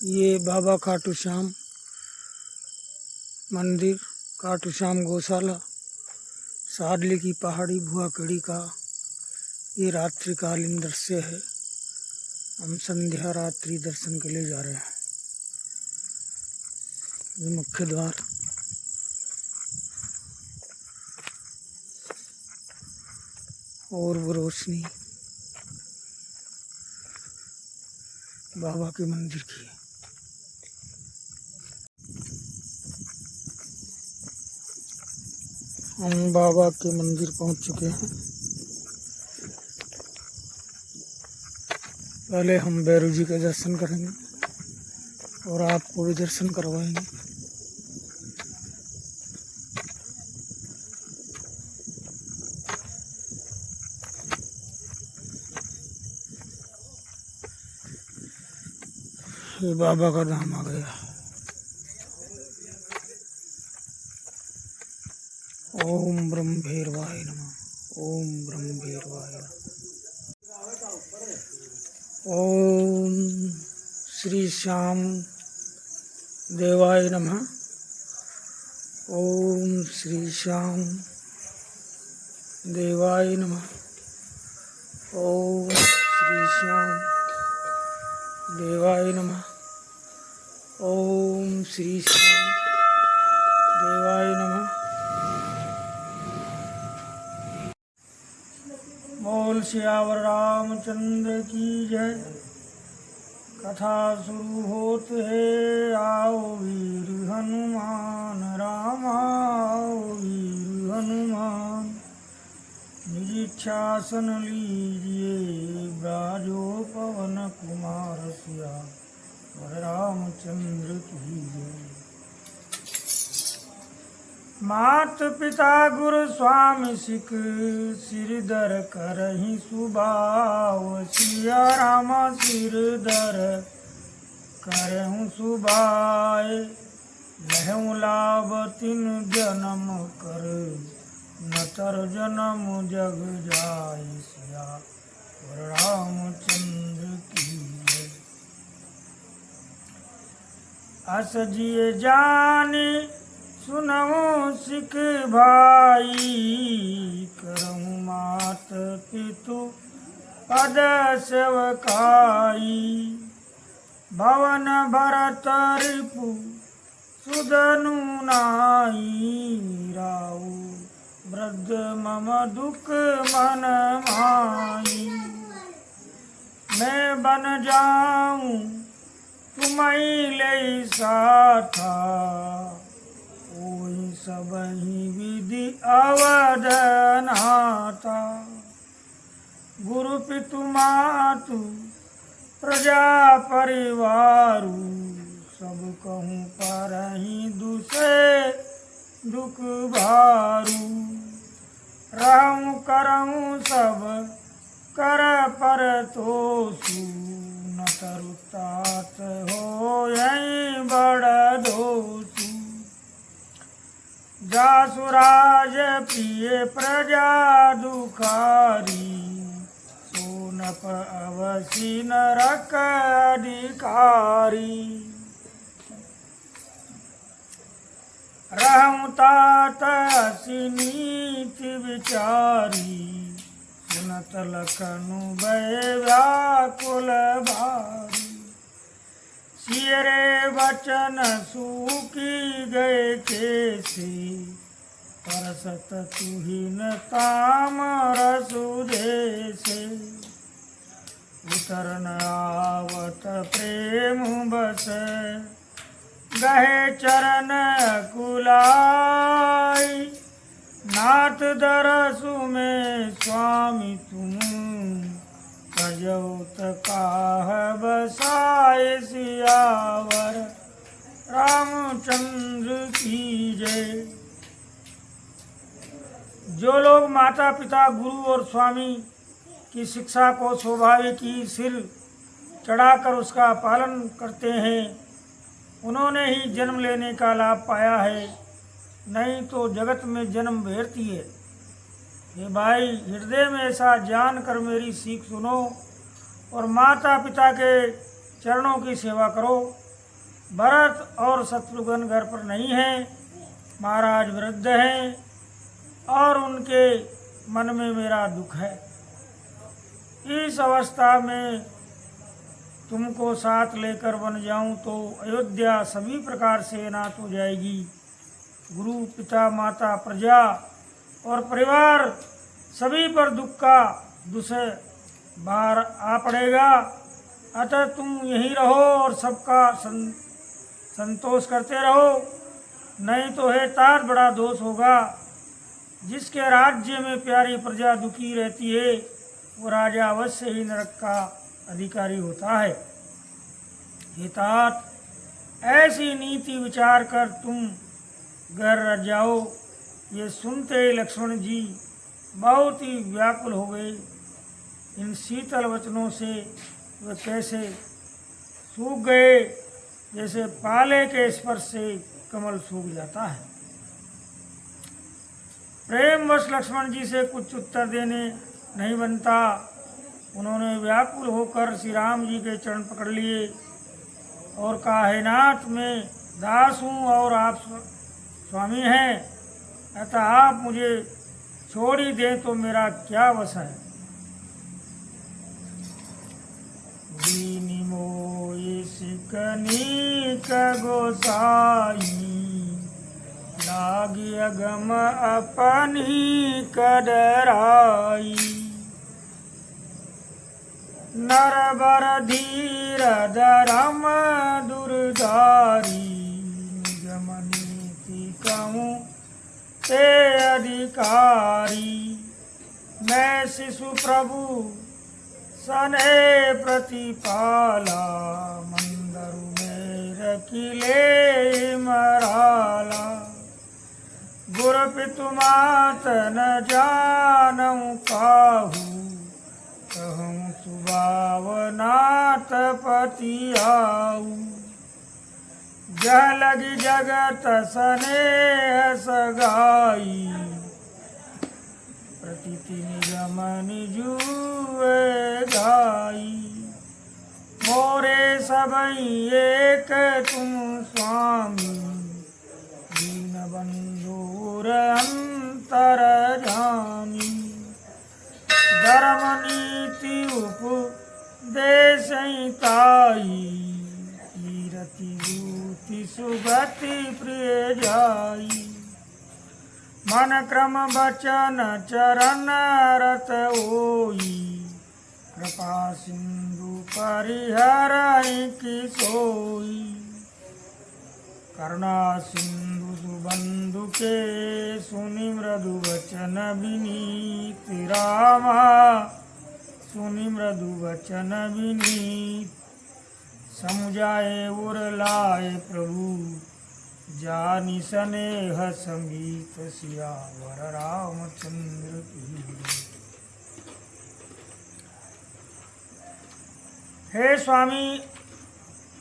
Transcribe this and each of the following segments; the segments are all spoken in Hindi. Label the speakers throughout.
Speaker 1: ये बाबा खाटू श्याम मंदिर, खाटू श्याम गौशाला, सादली की पहाड़ी भुआकड़ी का ये रात्रिकालीन दृश्य है। हम संध्या रात्रि दर्शन के लिए जा रहे हैं। ये मुख्य द्वार, और वो रोशनी बाबा के मंदिर की। हम बाबा के मंदिर पहुंच चुके हैं। पहले हम भैरू जी के दर्शन करेंगे और आपको भी दर्शन करवाएंगे। ये बाबा का धाम आ गया। ओम ब्रह्म भैरवाय नमः। ओम ब्रह्म भैरवाय नमः। ओम श्री श्याम देवाय नमः। ओम श्री श्याम देवाय नमः। ओम श्री श्याम देवाय नमः। ओम श्री श्याम देवाय नमः। बोल सियावर रामचंद्र की जय। कथा शुरू होत है, आओ वीर हनुमान, राम आओ वीर हनुमान। निज इच्छासन लीजिए, ब्राजोपवन कुमार सिया, वर रामचंद्र की जय। मात पिता गुरु स्वामी सिख, सिरदर करहि सुभाव। सिया राम सिरदर करहु सुभाय। लहु लाभ तिन जन्म कर, नतर जन्म जग जाय। सिया वर रामचंद्र की जय। अस जिय जानी सुनहु सिख भाई, करहु मात पितु पद सेवकाई। भवन भरत रिपु सुदनु नाई, राउ वृद्ध मम दुख मन माई। मैं बन जाऊं तुम्हि ले साथा, ओहि सबहि विधि अवदनाता। गुरु पितु मातु प्रजा परिवारु, सब कहूँ परहि दुसे दुख भारू। रहूं करहूँ सब कर पर तोसु, न तरु तात होयहि बड़ दोषु। जासुराज प्रिय प्रजा दुखारी, सोनप अवसि नरक अधिकारी। रहूं तात असि नीति विचारी, सुनत लखनु भय व्याकुल भारी। सियरे वचन सूखी गए कैसे, परसत तुहिन तामर सुदेसे। उतर न आवत प्रेम बस, गहे चरण कुलाई। नाथ दरसु में स्वामी तुम, तजौत काह बसाए। सियावर रामचंद्र की जय। जो लोग माता पिता गुरु और स्वामी की शिक्षा को स्वाभाविक ही सिर चढ़ाकर उसका पालन करते हैं, उन्होंने ही जन्म लेने का लाभ पाया है, नहीं तो जगत में जन्म व्यर्थी है। ये भाई, हृदय में ऐसा जान कर मेरी सीख सुनो और माता पिता के चरणों की सेवा करो। भरत और शत्रुघ्न घर पर नहीं हैं, महाराज वृद्ध हैं और उनके मन में मेरा दुख है। इस अवस्था में तुमको साथ लेकर बन जाऊं तो अयोध्या सभी प्रकार से अनाथ हो जाएगी। गुरु, पिता, माता, प्रजा और परिवार सभी पर दुख का दुसह भार आ पड़ेगा। अतः तुम यहीं रहो और सबका संतोष करते रहो, नहीं तो हे तात बड़ा दोष होगा। जिसके राज्य में प्यारी प्रजा दुखी रहती है वो राजा अवश्य ही नरक का अधिकारी होता है। हे तात, ऐसी नीति विचार कर तुम घर रह जाओ। ये सुनते लक्ष्मण जी बहुत ही व्याकुल हो गए। इन शीतल वचनों से वे कैसे सूख गए, जैसे पाले के स्पर्श से कमल सूख जाता है। प्रेमवश लक्ष्मण जी से कुछ उत्तर देने नहीं बनता। उन्होंने व्याकुल होकर श्री राम जी के चरण पकड़ लिए और कहा, हे नाथ, मैं दास हूँ और आप स्वामी हैं, अतः आप मुझे छोड़ ही दें तो मेरा क्या वश है। दीनी मोहि सिकनीक गोसाई, लागी अगम अपनी कडराई। नरबर धीर धरम दुर्धारी, निगम नीति कहूँ ते अधिकारी। मैं शिशु प्रभु सने प्रतिपाला, मंदरु में रखिले मराला। गुर पितु मात न जानऊ काहू, कहूँ सुभाव नाथ पति आऊ। जह लगी जगत सनेह सगाई, प्रतीति निगम निजुए गाई। मोरे सबई एक तुम स्वामी, दीन बंधुर अंतर जामी। धर्म नीति उपदेश ताई, कीरति दूति सुगति प्रिय जाई। मन क्रम बचन चरण रत होई, कृपा सिंधु परिहरहि की सोई। करुणा सिंधु सुबंधु के सुनि मृदु वचन विनीत। रामा सुनि मृदु वचन विनीत। समुझाए उर लाए प्रभु, जानि स्नेह समीत। सियावर रामचंद्र की। हे स्वामी,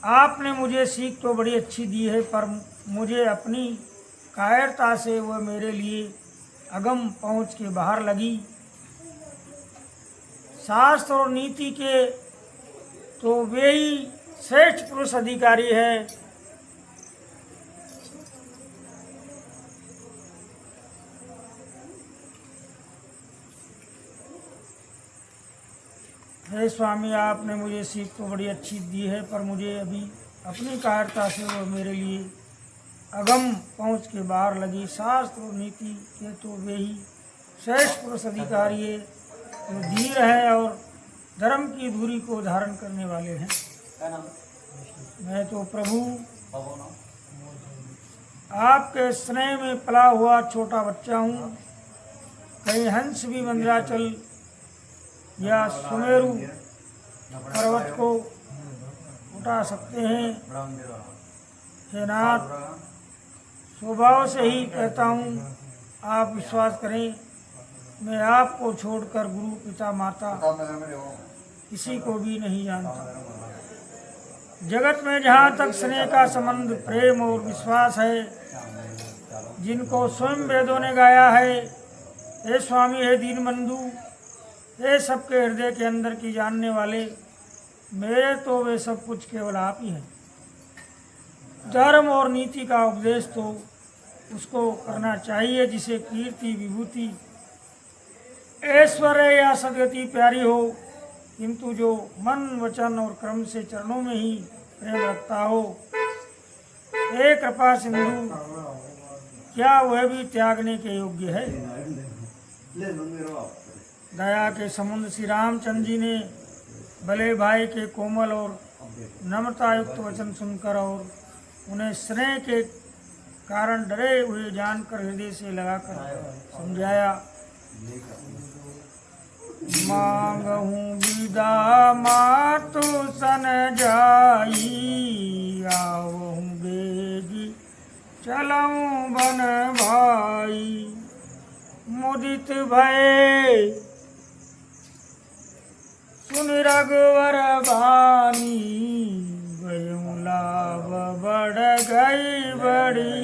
Speaker 1: आपने मुझे सीख तो बड़ी अच्छी दी है, पर मुझे अपनी कायरता से वह मेरे लिए अगम पहुँच के बाहर लगी। शास्त्र और नीति के तो वे ही श्रेष्ठ पुरुष अधिकारी है। हे स्वामी, आपने मुझे सीख तो बड़ी अच्छी दी है, पर मुझे अभी अपनी कायरता से वो मेरे लिए अगम पहुँच के बाहर लगी। शास्त्र और नीति के तो वे ही श्रेष्ठ पुरुष अधिकारी है, जो धीर है और धर्म की धुरी को धारण करने वाले हैं। मैं तो प्रभु आपके स्नेह में पला हुआ छोटा बच्चा हूँ। कहीं हंस भी मंदराचल या सुमेरु पर्वत को उठा सकते हैं। हे नाथ, स्वभाव से ही कहता हूँ, आप विश्वास करें, मैं आपको छोड़कर गुरु, पिता, माता किसी को भी नहीं जानता। जगत में जहाँ तक स्नेह का संबंध, प्रेम और विश्वास है, जिनको स्वयं वेदों ने गाया है, हे स्वामी, हे दीनबंधु, हे सबके हृदय के अंदर की जानने वाले, मेरे तो वे सब कुछ केवल आप ही हैं। धर्म और नीति का उपदेश तो उसको करना चाहिए जिसे कीर्ति विभूति ऐश्वर्य या सदगति प्यारी हो, किंतु जो मन वचन और कर्म से चरणों में ही प्रेम रखता हो। हे कृपा सिंधु, क्या वह भी त्यागने के योग्य है? दया के समुद्र श्री रामचंद्र जी ने भले भाई के कोमल और नम्रता युक्त वचन सुनकर और उन्हें स्नेह के कारण डरे हुए जानकर हृदय से लगाकर समझाया। मांगहूँ विदा मातु सन जाई, आवहूँ बेगी चलऊँ बन भाई। मुदित भय सुन रघुवर बानी, गयूँ लाभ बढ़ गई बड़ी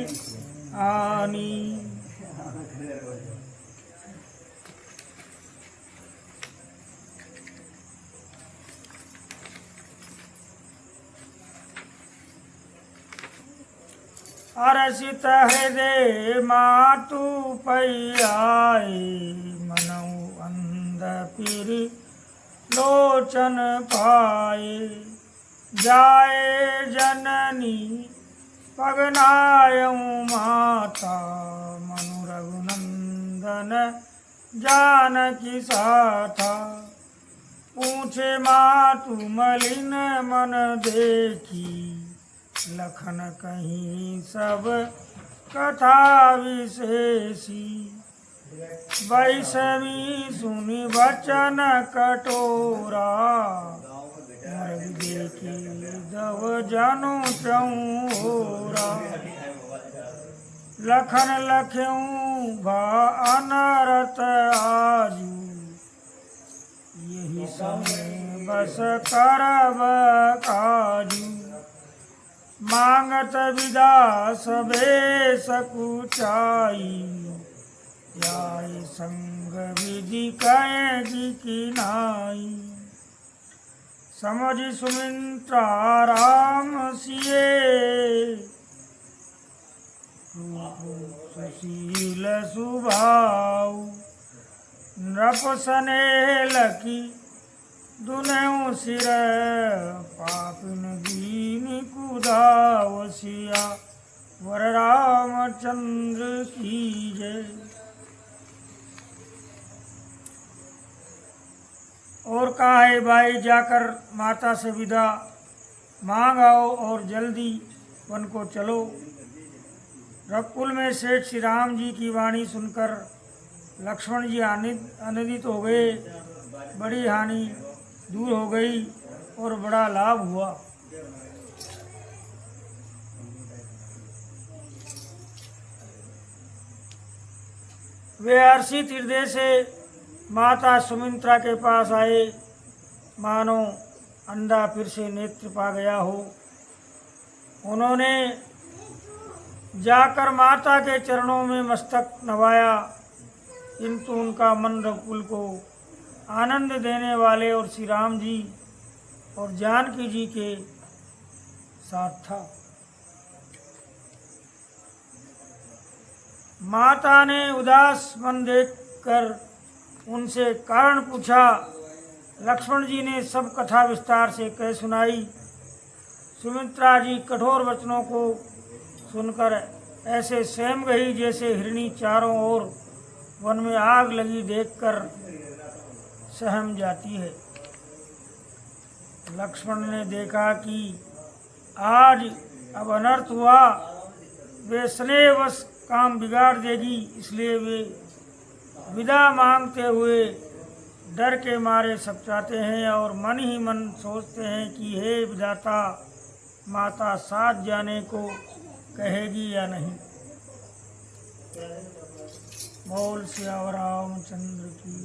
Speaker 1: आनी। हर्षित हृदय मातु पैयाए, मनऊ अंध पीरी लोचन पाए। जाए जननी पगनायऊ माता, मनु रघुनंदन जानकी साथा। पूछे मातु मलिन मन देखी, लखन कहीं सब कथा विशेषी। वैष्णवी सुनि वचन कटोरा, मर्ग देखी दव जनु चौरा। लखन लख्यूं भा अनरत आजू, यही समय बस करब काजू। मांगत विदा सबे सकुचाई, याय संग विधि कहेगी कि नाई। समझ सुमित्रा राम सिए, सुशील सुभाऊ। नृप सने लकी दुनऊ सिर, पापिन दीन कुदावसिया। वर रामचंद्र की जय। और कहा है भाई, जाकर माता से विदा मांग आओ और जल्दी वन को चलो। रघुकुल में सेठ श्री राम जी की वाणी सुनकर लक्ष्मण जी आनंदित हो गए। बड़ी हानि दूर हो गई और बड़ा लाभ हुआ। वे हर्षित हृदय से माता सुमित्रा के पास आए, मानो अंधा फिर से नेत्र पा गया हो। उन्होंने जाकर माता के चरणों में मस्तक नवाया, किंतु उनका मन रघुकुल को आनंद देने वाले और श्री राम जी और जानकी जी के साथ था। माता ने उदास मन देखकर उनसे कारण पूछा। लक्ष्मण जी ने सब कथा विस्तार से कह सुनाई। सुमित्रा जी कठोर वचनों को सुनकर ऐसे सहम गई जैसे हिरणी चारों ओर वन में आग लगी देखकर सहम जाती है। लक्ष्मण ने देखा कि आज अब अनर्थ हुआ, वे स्नेहवश काम बिगाड़ देगी, इसलिए वे विदा मांगते हुए डर के मारे सकचाते हैं और मन ही मन सोचते हैं कि हे विधाता, माता साथ जाने को कहेगी या नहीं। बोल सियावर रामचंद्र की।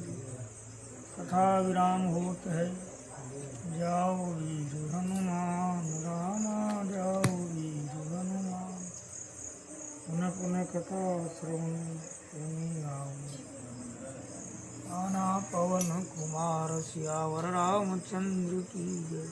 Speaker 1: कथा विराम होत है। जाओ वीर हनुमान रामा, जाओ वीर हनुमान। पुनः पुनः कथा श्रवण सुनि आओ। आना पवन कुमार सियावर रामचंद्र की जय।